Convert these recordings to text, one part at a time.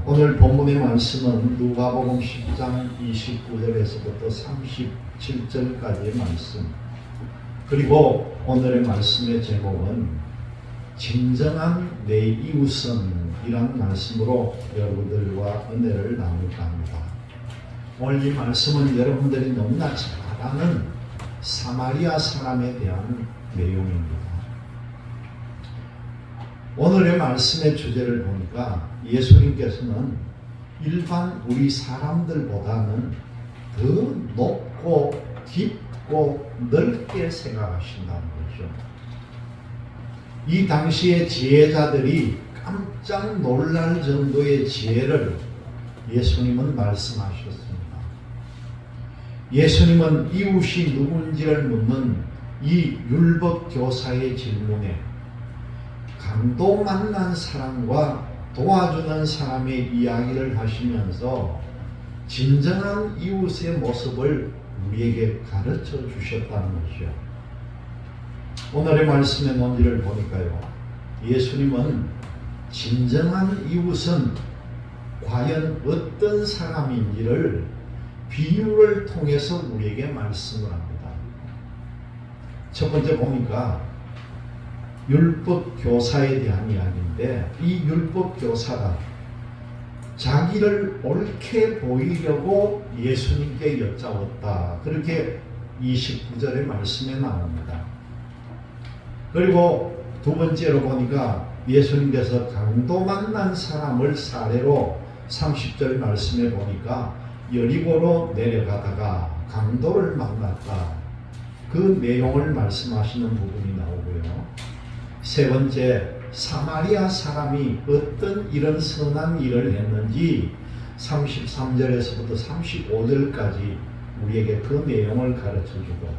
오늘 본문의 말씀은 누가복음 10장 29절에서부터 37절까지의 말씀, 그리고 오늘의 말씀의 제목은 진정한 내 이웃은 이란 말씀으로 여러분들과 은혜를 나눌까 합니다. 오늘 이 말씀은 여러분들이 너무나 잘 아는 사마리아 사람에 대한 내용입니다. 오늘의 말씀의 주제를 보니까 예수님께서는 일반 우리 사람들보다는 더 높고 깊고 넓게 생각하신다는 거죠. 이 당시의 지혜자들이 깜짝 놀랄 정도의 지혜를 예수님은 말씀하셨습니다. 예수님은 이웃이 누군지를 묻는 이 율법 교사의 질문에 강도 만난 사람과 도와주는 사람의 이야기를 하시면서 진정한 이웃의 모습을 우리에게 가르쳐 주셨다는 것이요. 오늘의 말씀의 논지를 보니까요, 예수님은 진정한 이웃은 과연 어떤 사람인지를 비유를 통해서 우리에게 말씀을 합니다. 첫 번째 보니까 율법 교사에 대한 이야기인데, 이 율법 교사가 자기를 옳게 보이려고 예수님께 여짜왔다, 그렇게 29절의 말씀에 나옵니다. 그리고 두 번째로 보니까 예수님께서 강도 만난 사람을 사례로 30절 말씀에 보니까 여리고로 내려가다가 강도를 만났다, 그 내용을 말씀하시는 부분이 나오고요. 세 번째, 사마리아 사람이 어떤 이런 선한 일을 했는지 33절에서부터 35절까지 우리에게 그 내용을 가르쳐주고,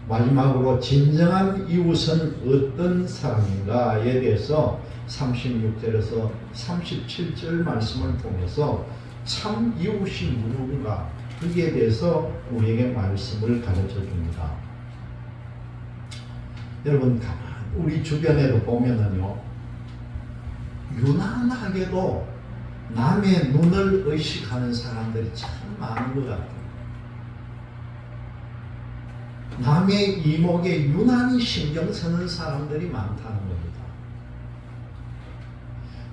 마지막으로 진정한 이웃은 어떤 사람인가에 대해서 36절에서 37절 말씀을 통해서 참 이웃이 누군가, 그에 대해서 우리에게 말씀을 가르쳐줍니다. 여러분, 우리 주변에도 보면은요, 유난하게도 남의 눈을 의식하는 사람들이 참 많은 것 같아요. 남의 이목에 유난히 신경 쓰는 사람들이 많다는 겁니다.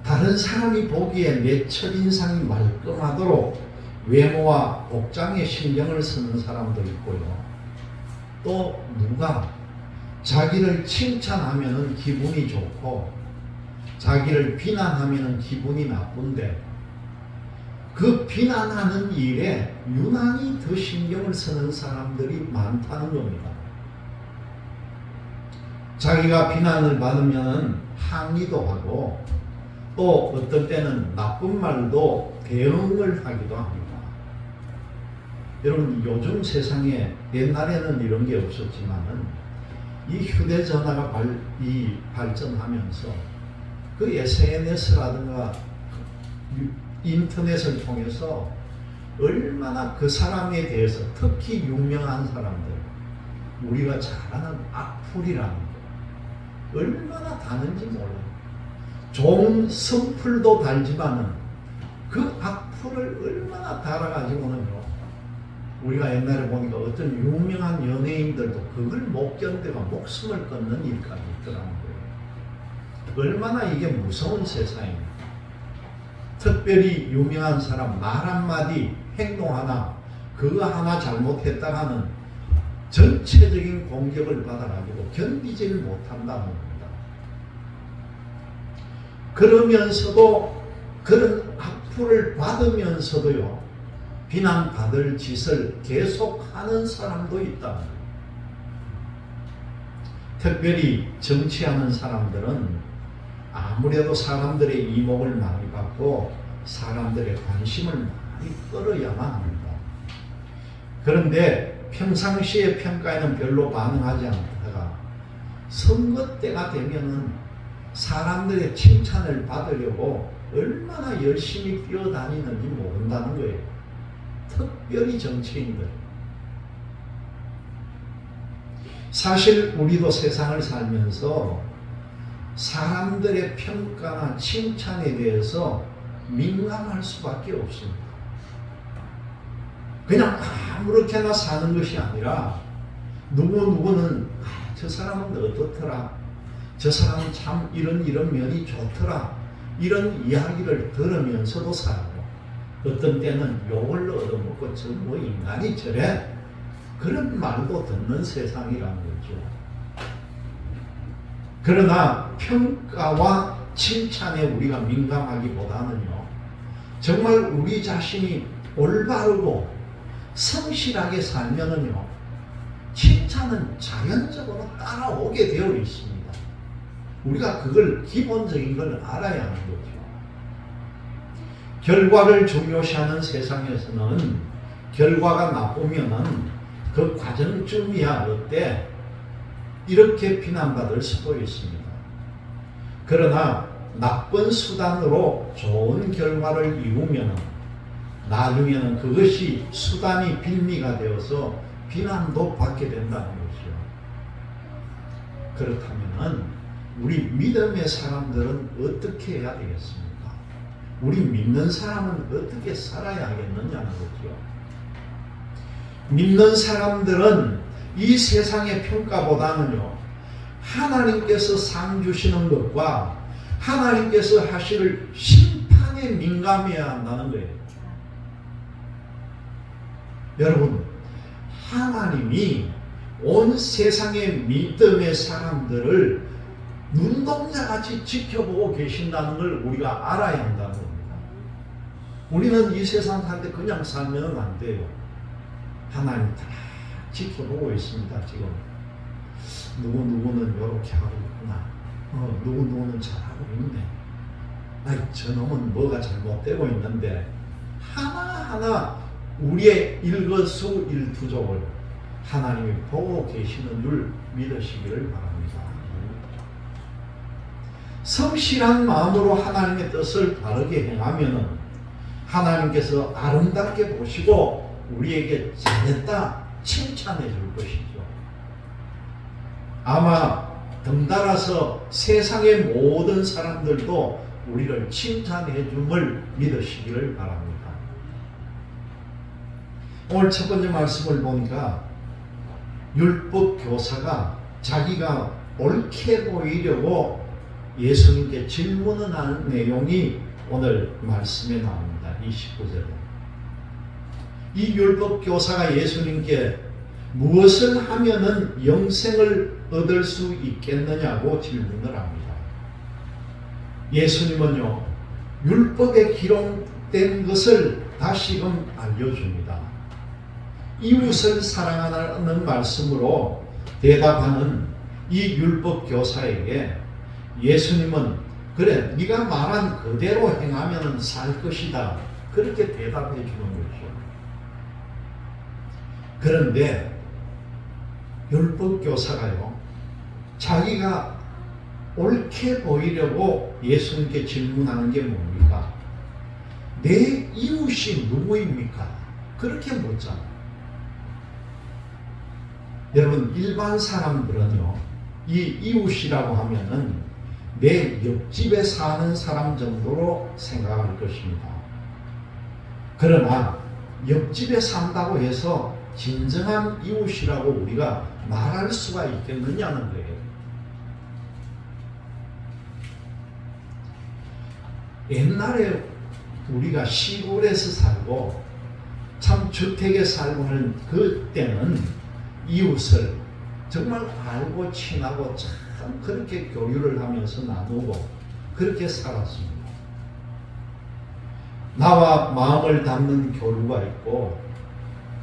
다른 사람이 보기에 내 첫인상이 말끔하도록 외모와 복장에 신경을 쓰는 사람도 있고요. 또 누가 자기를 칭찬하면 기분이 좋고 자기를 비난하면 기분이 나쁜데, 그 비난하는 일에 유난히 더 신경을 쓰는 사람들이 많다는 겁니다. 자기가 비난을 받으면 항의도 하고, 또 어떤 때는 나쁜 말도 대응을 하기도 합니다. 여러분, 요즘 세상에 옛날에는 이런 게 없었지만은 이 휴대전화가 발전하면서 그 SNS라든가 인터넷을 통해서 얼마나 그 사람에 대해서, 특히 유명한 사람들, 우리가 잘 아는 악플이라는 거 얼마나 다는지 몰라요. 좋은 선플도 달지만은 그 악플을 얼마나 달아가지고는요, 우리가 옛날에 보니까 어떤 유명한 연예인들도 그걸 못 견뎌가 목숨을 끊는 일까지 있더라는 거예요. 얼마나 이게 무서운 세상입니까? 특별히 유명한 사람 말 한마디, 행동 하나, 그거 하나 잘못했다가는 전체적인 공격을 받아가지고 견디지를 못한다는 겁니다. 그러면서도, 그런 악플을 받으면서도요, 비난받을 짓을 계속하는 사람도 있다. 특별히 정치하는 사람들은 아무래도 사람들의 이목을 많이 받고 사람들의 관심을 많이 끌어야만 합니다. 그런데 평상시의 평가에는 별로 반응하지 않다가 선거 때가 되면은 사람들의 칭찬을 받으려고 얼마나 열심히 뛰어다니는지 모른다는 거예요. 특별히 정치인들. 사실 우리도 세상을 살면서 사람들의 평가나 칭찬에 대해서 민감할 수밖에 없습니다. 그냥 아무렇게나 사는 것이 아니라 누구는 저 사람은 어떻더라, 저 사람은 참 이런 면이 좋더라, 이런 이야기를 들으면서도 살고, 어떤 때는 욕을 얻어먹고 저 뭐 인간이 저래, 그런 말도 듣는 세상이라는 거죠. 그러나 평가와 칭찬에 우리가 민감하기보다는요, 정말 우리 자신이 올바르고 성실하게 살면은요, 칭찬은 자연적으로 따라오게 되어 있습니다. 우리가 그걸 기본적인 걸 알아야 하는 거죠. 결과를 중요시하는 세상에서는 결과가 나쁘면은 그 과정쯤이야 어때? 이렇게 비난받을 수도 있습니다. 그러나 나쁜 수단으로 좋은 결과를 이루면 나중에는 그것이 수단이 빌미가 되어서 비난도 받게 된다는 것이죠. 그렇다면 우리 믿음의 사람들은 어떻게 해야 되겠습니까? 우리 믿는 사람은 어떻게 살아야 하겠느냐는 거죠. 믿는 사람들은 이 세상의 평가보다는요, 하나님께서 상 주시는 것과 하나님께서 하실 심판에 민감해야 한다는 거예요. 여러분, 하나님이 온 세상의 믿음의 사람들을 눈동자같이 지켜보고 계신다는 걸 우리가 알아야 한다는 겁니다. 우리는 이 세상 살 때 그냥 살면 안 돼요. 하나님 다 지켜보고 있습니다. 지금 누구는 이렇게 하고 있구나, 누구는 잘하고 있네, 아이 저놈은 뭐가 잘못되고 있는데, 하나하나 우리의 일거수일투족을 하나님이 보고 계시는 줄 믿으시기를 바랍니다. 성실한 마음으로 하나님의 뜻을 바르게 행하면 하나님께서 아름답게 보시고 우리에게 잘했다 칭찬해 줄 것이죠. 아마 덩달아서 세상의 모든 사람들도 우리를 칭찬해 줌을 믿으시기를 바랍니다. 오늘 첫 번째 말씀을 보니까 율법 교사가 자기가 옳게 보이려고 예수님께 질문을 하는 내용이 오늘 말씀에 나옵니다. 29절에. 이 율법 교사가 예수님께 무엇을 하면은 영생을 얻을 수 있겠느냐고 질문을 합니다. 예수님은요, 율법에 기록된 것을 다시금 알려줍니다. 이웃을 사랑하라는 말씀으로 대답하는 이 율법 교사에게 예수님은 그래, 네가 말한 그대로 행하면 살 것이다, 그렇게 대답해 주는 거죠. 그런데 율법 교사가요, 자기가 옳게 보이려고 예수님께 질문하는 게 뭡니까? 내 이웃이 누구입니까? 그렇게 묻잖아요. 여러분, 일반 사람들은요, 이 이웃이라고 하면은 내 옆집에 사는 사람 정도로 생각할 것입니다. 그러나 옆집에 산다고 해서 진정한 이웃이라고 우리가 말할 수가 있겠느냐는 거예요. 옛날에 우리가 시골에서 살고 참 주택에 살고 하는 그때는 이웃을 정말 알고 친하고 참 그렇게 교류를 하면서 나누고 그렇게 살았습니다. 나와 마음을 담는 교류가 있고,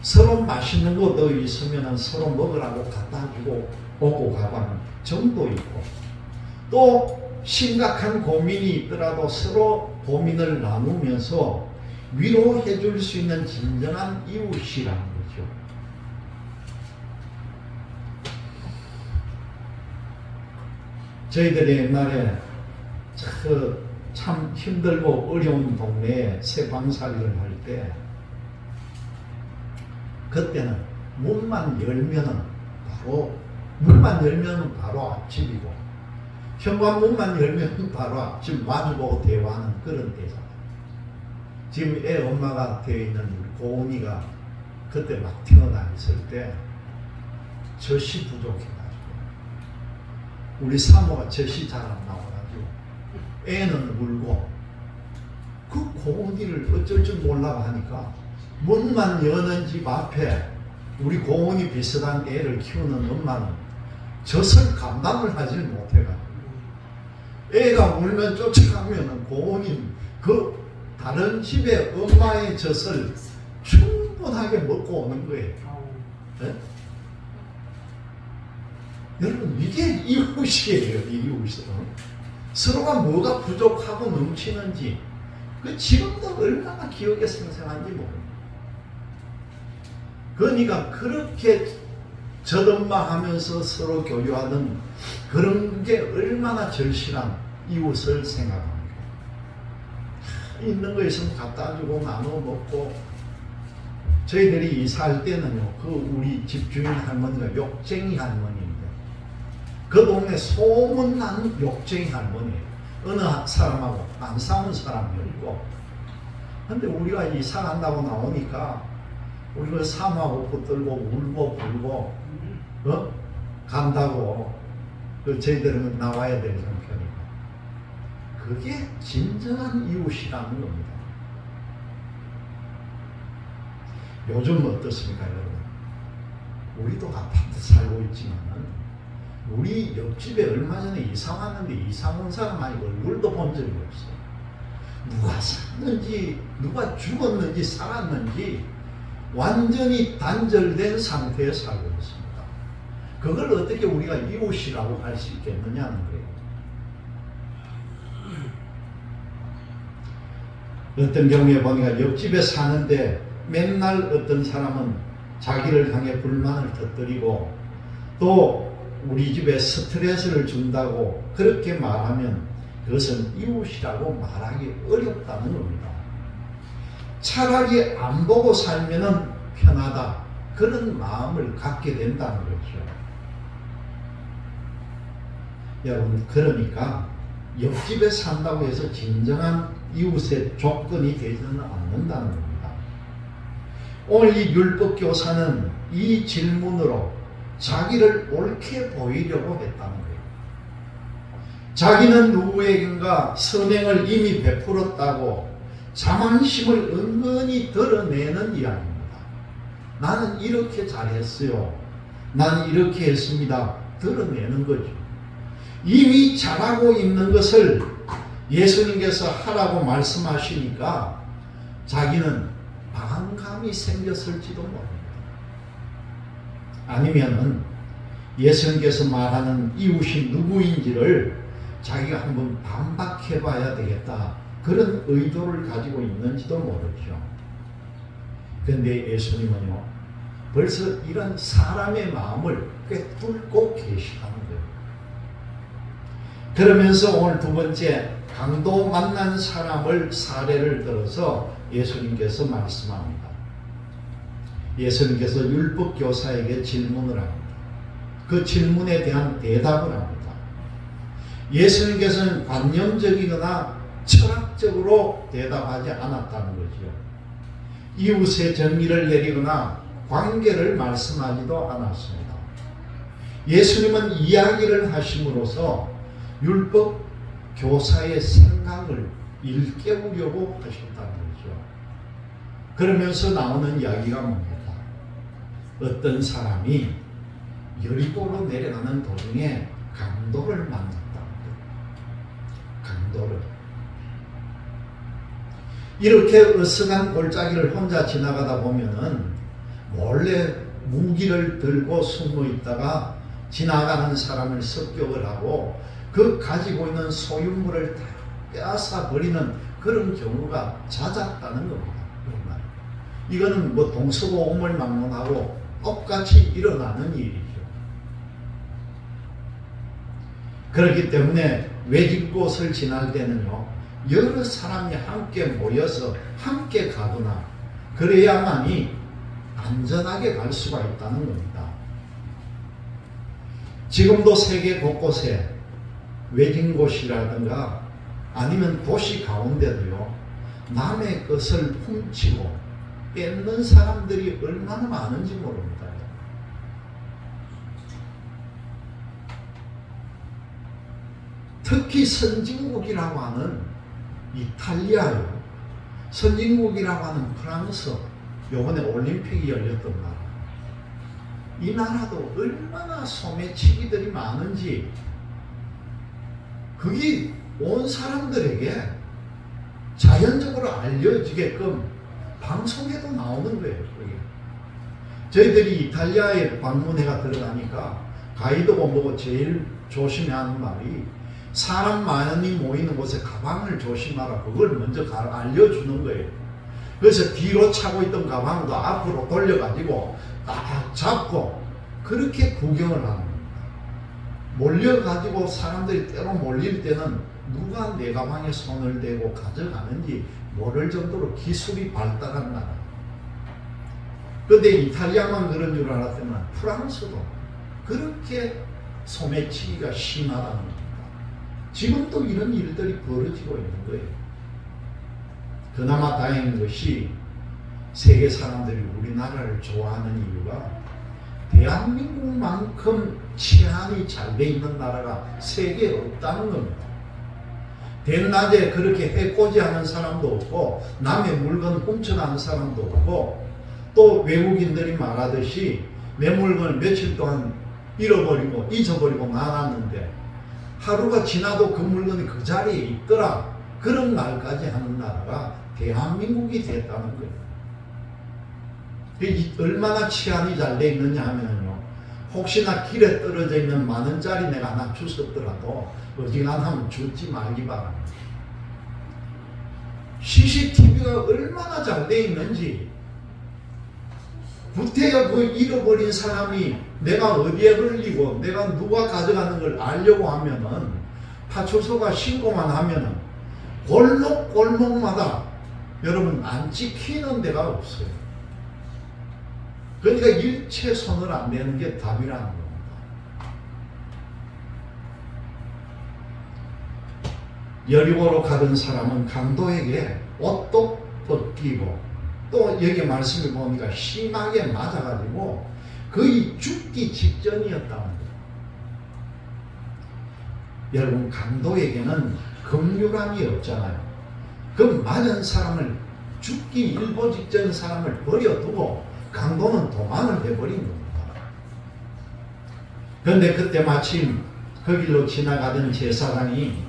서로 맛있는 거 더 있으면 서로 먹으라고 갖다 주고 오고 가고 하는 정도 있고, 또 심각한 고민이 있더라도 서로 고민을 나누면서 위로해 줄 수 있는 진정한 이웃이라는 거죠. 저희들이 옛날에 참 힘들고 어려운 동네에 새방살이를 할 때, 그때는 문만 열면은 바로 앞집이고, 현관문만 열면 바로 앞집 마주보고 대화하는 그런 때잖아요. 지금 애 엄마가 되어 있는 우리 고은이가 그때 막 태어나 있을 때 젖이 부족해가지고 우리 사모가 젖이 잘 안 나와가지고 애는 울고 그 고은이를 어쩔 줄 몰라고 하니까 문만 여는 집 앞에 우리 고은이 비슷한 애를 키우는 엄마는 젖을 감당을 하지 못해가지고 애가 울면 쫓아가면 고은이 그 다른 집의 엄마의 젖을 충분하게 먹고 오는 거예요. 네? 여러분 이게 이웃이에요. 이웃은 서로가 뭐가 부족하고 넘치는지 그 지금도 얼마나 기억에 생생한지 모릅니다. 그러니까 그렇게 젖엄마 하면서 서로 교류하던 그런 게 얼마나 절실한 이웃을 생각합니다. 있는 거 있으면 갖다 주고 나눠 먹고. 저희들이 이사할 때는요, 그 우리 집주인 할머니가 욕쟁이 할머니인데 그 동네 소문난 욕쟁이 할머니예요. 어느 사람하고 안 싸운 사람이었고, 근데 우리가 이사 간다고 나오니까 우리가 사모하고 붙들고 울고 불고 간다고 저희들은 나와야 되는 형편이고, 그게 진정한 이웃이라는 겁니다. 요즘 어떻습니까, 여러분? 우리도 아파트 살고 있지만은 우리 옆집에 얼마 전에 이사 왔는데 이사 온 사람 아니고 얼굴도 본 적이 없어요. 누가 샀는지 누가 죽었는지 살았는지 완전히 단절된 상태에 살고 있습니다. 그걸 어떻게 우리가 이웃이라고 할 수 있겠느냐는 거예요. 어떤 경우에 보니까 옆집에 사는데 맨날 어떤 사람은 자기를 향해 불만을 터뜨리고 또 우리 집에 스트레스를 준다고 그렇게 말하면 그것은 이웃이라고 말하기 어렵다는 겁니다. 차라리 안 보고 살면은 편하다, 그런 마음을 갖게 된다는 거죠. 여러분, 그러니까 옆집에 산다고 해서 진정한 이웃의 조건이 되지는 않는다는 겁니다. 오늘 이 율법교사는 이 질문으로 자기를 옳게 보이려고 했다는 거예요. 자기는 누구에겐가 선행을 이미 베풀었다고 자만심을 은근히 드러내는 이야기입니다. 나는 이렇게 잘했어요, 나는 이렇게 했습니다, 드러내는 거죠. 이미 잘하고 있는 것을 예수님께서 하라고 말씀하시니까 자기는 반감이 생겼을지도 모릅니다. 아니면은 예수님께서 말하는 이웃이 누구인지를 자기가 한번 반박해 봐야 되겠다, 그런 의도를 가지고 있는지도 모르죠. 그런데 예수님은요, 벌써 이런 사람의 마음을 꿰뚫고 계시다는 거예요. 그러면서 오늘 두 번째, 강도 만난 사람을 사례를 들어서 예수님께서 말씀합니다. 예수님께서 율법교사에게 질문을 합니다. 그 질문에 대한 대답을 합니다. 예수님께서는 관념적이거나 철학적으로 대답하지 않았다는 거죠. 이웃의 정의를 내리거나 관계를 말씀하지도 않았습니다. 예수님은 이야기를 하심으로써 율법 교사의 생각을 일깨우려고 하셨다는 거죠. 그러면서 나오는 이야기가 뭡니까? 어떤 사람이 여리고로 내려가는 도중에 강도를 만났다는 거예요. 강도를. 이렇게 으스간 골짜기를 혼자 지나가다 보면은 몰래 무기를 들고 숨어 있다가 지나가는 사람을 습격을 하고 그 가지고 있는 소유물을 다 빼앗아 버리는 그런 경우가 잦았다는 겁니다. 이거는 뭐 동서고금을 막론하고 똑같이 일어나는 일이죠. 그렇기 때문에 외진 곳을 지날 때는요, 여러 사람이 함께 모여서 함께 가거나 그래야만이 안전하게 갈 수가 있다는 겁니다. 지금도 세계 곳곳에 외진 곳이라든가 아니면 도시 가운데도요, 남의 것을 훔치고 뺏는 사람들이 얼마나 많은지 모릅니다. 특히 선진국이라고 하는 이탈리아요, 선진국이라고 하는 프랑스, 요번에 올림픽이 열렸던 나라, 이 나라도 얼마나 소매치기들이 많은지 그게 온 사람들에게 자연적으로 알려지게끔 방송에도 나오는 거예요. 그게. 저희들이 이탈리아에 방문회가 들어가니까 가이드가 보고 제일 조심해야 하는 말이, 사람 많이 모이는 곳에 가방을 조심하라, 그걸 먼저 알려주는 거예요. 그래서 뒤로 차고 있던 가방도 앞으로 돌려가지고 딱 잡고 그렇게 구경을 하는 겁니다. 몰려가지고 사람들이 때로 몰릴 때는 누가 내 가방에 손을 대고 가져가는지 모를 정도로 기술이 발달한 나라. 그런데 이탈리아만 그런 줄 알았더만 프랑스도 그렇게 소매치기가 심하다는 겁니다. 지금도 이런 일들이 벌어지고 있는 거예요. 그나마 다행인 것이 세계 사람들이 우리나라를 좋아하는 이유가 대한민국만큼 치안이 잘 돼 있는 나라가 세계에 없다는 겁니다. 대낮에 그렇게 해코지하는 사람도 없고 남의 물건 훔쳐가는 사람도 없고, 또 외국인들이 말하듯이 내 물건을 며칠 동안 잃어버리고 잊어버리고 놔놨는데 하루가 지나도 그 물건이 그 자리에 있더라, 그런 말까지 하는 나라가 대한민국이 됐다는 거예요. 얼마나 치안이 잘 돼 있느냐 하면요, 혹시나 길에 떨어져 있는 10,000원짜리 내가 하나 주웠더라도 어지간하면 주지 말기 바랍니다. CCTV가 얼마나 잘 돼 있는지, 구태여 그 잃어버린 사람이 내가 어디에 걸리고 내가 누가 가져가는 걸 알려고 하면은 파출소가 신고만 하면은 골목골목마다 여러분 안 찍히는 데가 없어요. 그러니까 일체 손을 안 대는 게 답이라는 겁니다. 여리고로 가던 사람은 강도에게 옷도 벗기고 또 여기 말씀을 보니까 심하게 맞아가지고 거의 죽기 직전이었다는 거예요. 여러분, 강도에게는 긍휼함이 없잖아요. 그 맞은 사람을, 죽기 일보 직전 사람을 버려두고 강도는 도망을 해버린 겁니다. 그런데 그때 마침 그 길로 지나가던 제사장이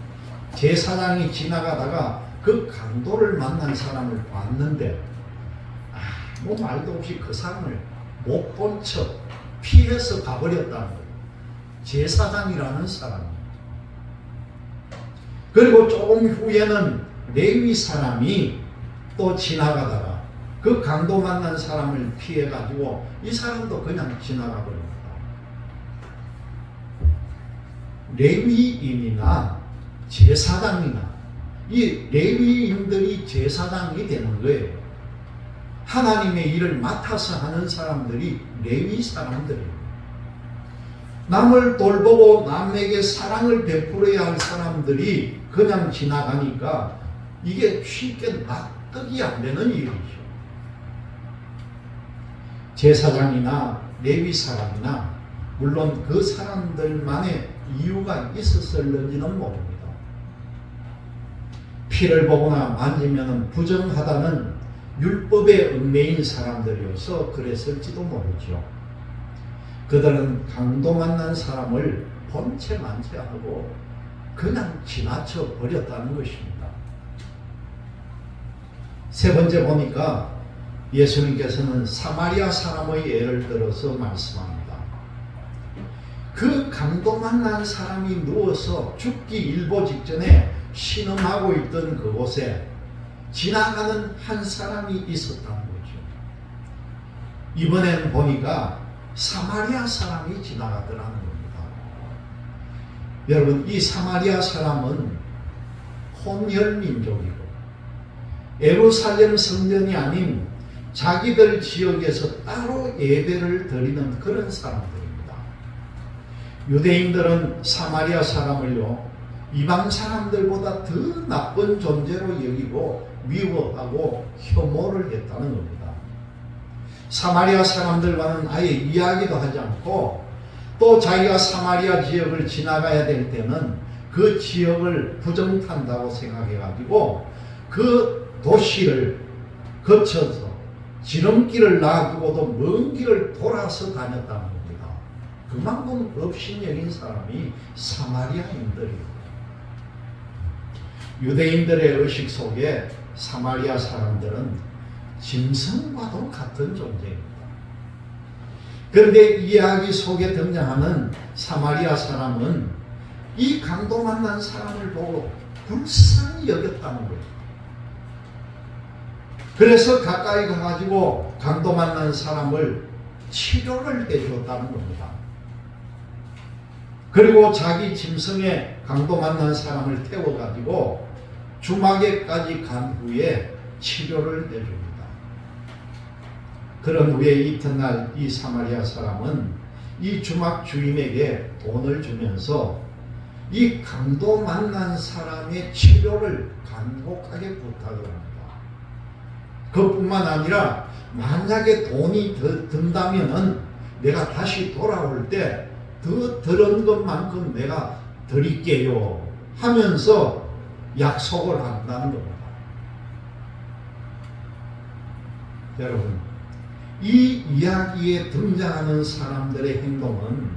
지나가다가 그 강도를 만난 사람을 봤는데 아무 말도 없이 그 사람을 못 본 척 피해서 가버렸다는 거예요. 제사장이라는 사람이. 그리고 조금 후에는 레위 사람이 또 지나가다가 그 강도 만난 사람을 피해가지고 이 사람도 그냥 지나가 버립니다. 레위인이나 제사장이나 이 레위인들이 제사장이 되는 거예요. 하나님의 일을 맡아서 하는 사람들이 레위 사람들이에요. 남을 돌보고 남에게 사랑을 베풀어야 할 사람들이 그냥 지나가니까 이게 쉽게 납득이 안 되는 일이죠. 제사장이나 레위 사람이나 물론 그 사람들만의 이유가 있었을는지는 모릅니다. 피를 보거나 만지면 부정하다는 율법의 얽매인 사람들이어서 그랬을지도 모르죠. 그들은 강도 만난 사람을 본체 만체하고 그냥 지나쳐 버렸다는 것입니다. 세 번째 보니까 예수님께서는 사마리아 사람의 예를 들어서 말씀합니다. 그 강도 만난 사람이 누워서 죽기 일보 직전에 신음하고 있던 그곳에 지나가는 한 사람이 있었다는 거죠. 이번에는 보니까 사마리아 사람이 지나가더라는 겁니다. 여러분, 이 사마리아 사람은 혼혈 민족이고 예루살렘 성전이 아닌 자기들 지역에서 따로 예배를 드리는 그런 사람들입니다. 유대인들은 사마리아 사람을요, 이방 사람들보다 더 나쁜 존재로 여기고 미워하고 혐오를 했다는 겁니다. 사마리아 사람들과는 아예 이야기도 하지 않고 또 자기가 사마리아 지역을 지나가야 될 때는 그 지역을 부정탄다고 생각해가지고 그 도시를 거쳐서 지름길을 놔두고도 먼 길을 돌아서 다녔다는 겁니다. 그만큼 업신여긴 사람이 사마리아인들입니다. 유대인들의 의식 속에 사마리아 사람들은 짐승과도 같은 존재입니다. 그런데 이야기 속에 등장하는 사마리아 사람은 이 강도 만난 사람을 보고 불쌍히 여겼다는 거예요. 그래서 가까이 가가지고 강도 만난 사람을 치료를 해줬다는 겁니다. 그리고 자기 짐승에 강도 만난 사람을 태워가지고 주막에까지 간 후에 치료를 해줍니다. 그런 후에 이튿날 이 사마리아 사람은 이 주막 주인에게 돈을 주면서 이 강도 만난 사람의 치료를 간곡하게 부탁을 합니다. 그뿐만 아니라 만약에 돈이 더 든다면은 내가 다시 돌아올 때 더 들은 것만큼 내가 드릴게요 하면서 약속을 한다는 겁니다. 여러분, 이 이야기에 등장하는 사람들의 행동은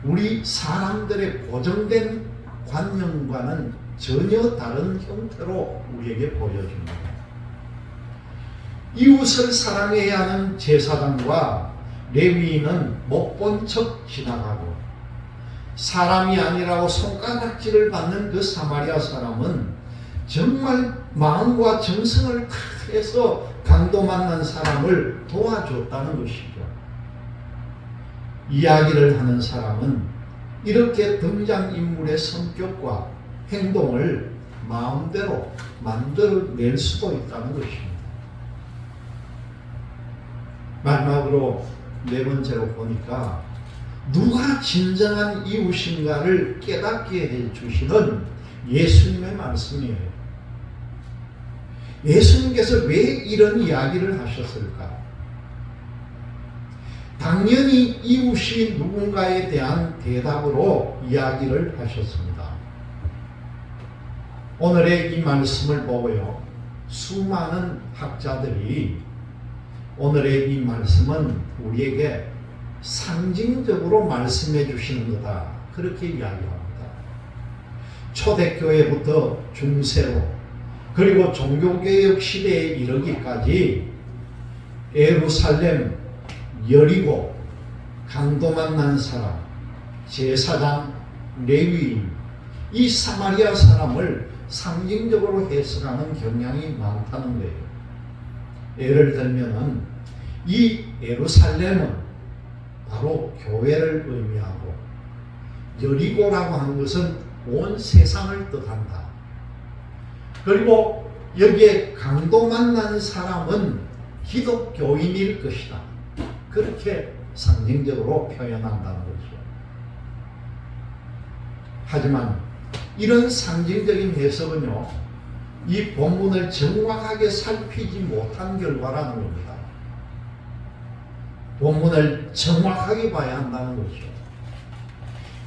우리 사람들의 고정된 관념과는 전혀 다른 형태로 우리에게 보여줍니다. 이웃을 사랑해야 하는 제사장과 레위인은 못 본 척 지나가고 사람이 아니라고 손가락질을 받는 그 사마리아 사람은 정말 마음과 정성을 다해서 강도 만난 사람을 도와줬다는 것이죠. 이야기를 하는 사람은 이렇게 등장인물의 성격과 행동을 마음대로 만들어낼 수도 있다는 것입니다. 마지막으로 네 번째로 보니까 누가 진정한 이웃인가를 깨닫게 해주시는 예수님의 말씀이에요. 예수님께서 왜 이런 이야기를 하셨을까? 당연히 이웃이 누군가에 대한 대답으로 이야기를 하셨습니다. 오늘의 이 말씀을 보고요, 수많은 학자들이 오늘의 이 말씀은 우리에게 상징적으로 말씀해 주시는 거다, 그렇게 이야기합니다. 초대교회부터 중세로 그리고 종교개혁 시대에 이르기까지 예루살렘, 여리고, 강도 만난 사람, 제사장, 레위인, 이 사마리아 사람을 상징적으로 해석하는 경향이 많다는 거예요. 예를 들면은 이 예루살렘은 바로 교회를 의미하고 여리고라고 하는 것은 온 세상을 뜻한다. 그리고 여기에 강도 만난 사람은 기독교인일 것이다. 그렇게 상징적으로 표현한다는 거죠. 하지만 이런 상징적인 해석은요, 이 본문을 정확하게 살피지 못한 결과라는 겁니다. 본문을 정확하게 봐야 한다는 거죠.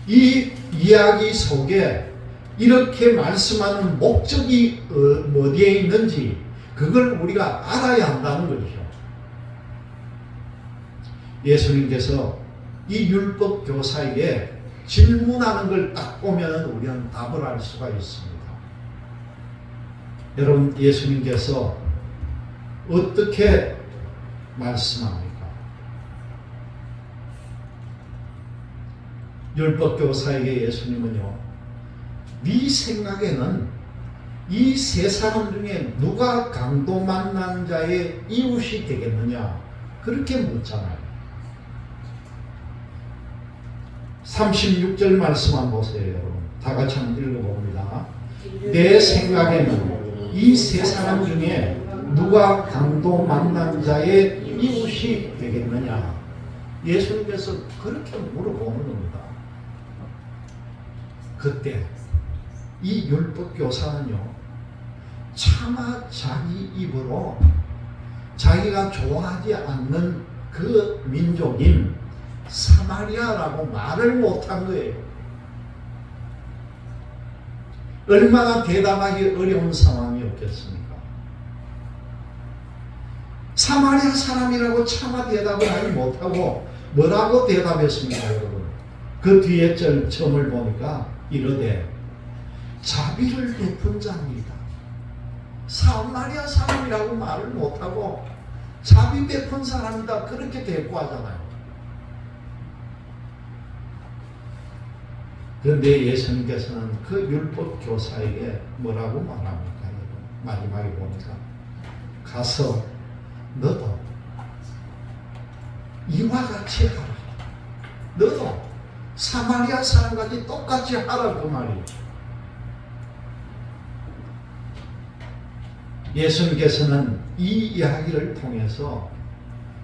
이 이야기 속에 이렇게 말씀하는 목적이 어디에 있는지 그걸 우리가 알아야 한다는 거죠. 예수님께서 이 율법 교사에게 질문하는 걸 딱 보면 우리는 답을 알 수가 있습니다. 여러분, 예수님께서 어떻게 말씀합니까? 율법교사에게 예수님은요, 네 생각에는 이 세 사람 중에 누가 강도 만난 자의 이웃이 되겠느냐, 그렇게 묻잖아요. 36절 말씀 한번 보세요, 여러분. 다 같이 한번 읽어봅니다. 내 생각에는 이 세 사람 중에 누가 강도 만난 자의 이웃이 되겠느냐? 예수님께서 그렇게 물어보는 겁니다. 그때 이 율법교사는요, 차마 자기 입으로 자기가 좋아하지 않는 그 민족인 사마리아라고 말을 못한 거예요. 얼마나 대답하기 어려운 상황이었겠습니까? 사마리아 사람이라고 차마 대답을 하지 못하고 뭐라고 대답했습니까, 여러분? 그 뒤에 점을 보니까 이르되 자비를 베푼 자입니다. 사마리아 사람이라고 말을 못하고 자비 베푼 사람이다, 그렇게 대꾸하잖아요. 그런데 예수님께서는 그 율법 교사에게 뭐라고 말합니까? 마지막에 보니까 가서 너도 이와 같이 하라. 너도 사마리아 사람같이 똑같이 하라, 그 말이에요. 예수님께서는 이 이야기를 통해서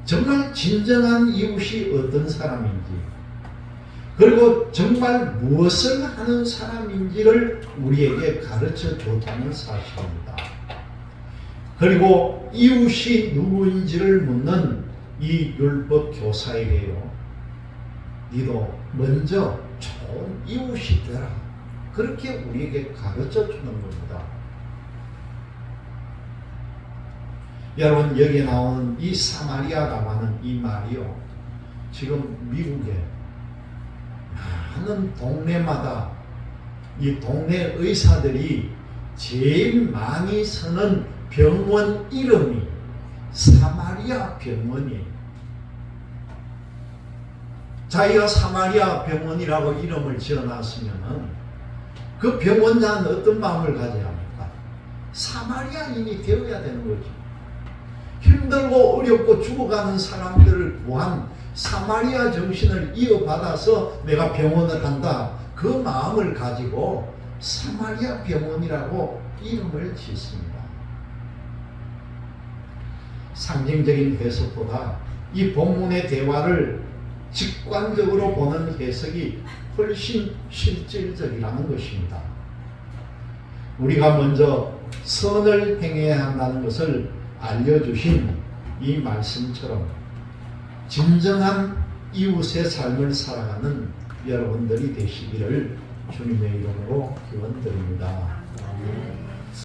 정말 진정한 이웃이 어떤 사람인지, 그리고 정말 무엇을 하는 사람인지를 우리에게 가르쳐 줬다는 사실입니다. 그리고 이웃이 누구인지를 묻는 이 율법 교사에게요, 니도 먼저 좋은 이웃이 되라, 그렇게 우리에게 가르쳐 주는 겁니다. 여러분, 여기에 나오는 이 사마리아라고 하는 이 말이요, 지금 미국에 많은 동네마다 이 동네 의사들이 제일 많이 쓰는 병원 이름이 사마리아 병원이에요. 자기가 사마리아 병원이라고 이름을 지어놨으면은 그 병원장은 어떤 마음을 가져야 합니까? 사마리아인이 되어야 되는 거죠. 힘들고 어렵고 죽어가는 사람들을 구한 사마리아 정신을 이어받아서 내가 병원을 한다, 그 마음을 가지고 사마리아 병원이라고 이름을 짓습니다. 상징적인 해석보다 이 본문의 대화를 직관적으로 보는 해석이 훨씬 실질적이라는 것입니다. 우리가 먼저 선을 행해야 한다는 것을 알려주신 이 말씀처럼 진정한 이웃의 삶을 살아가는 여러분들이 되시기를 주님의 이름으로 기원드립니다.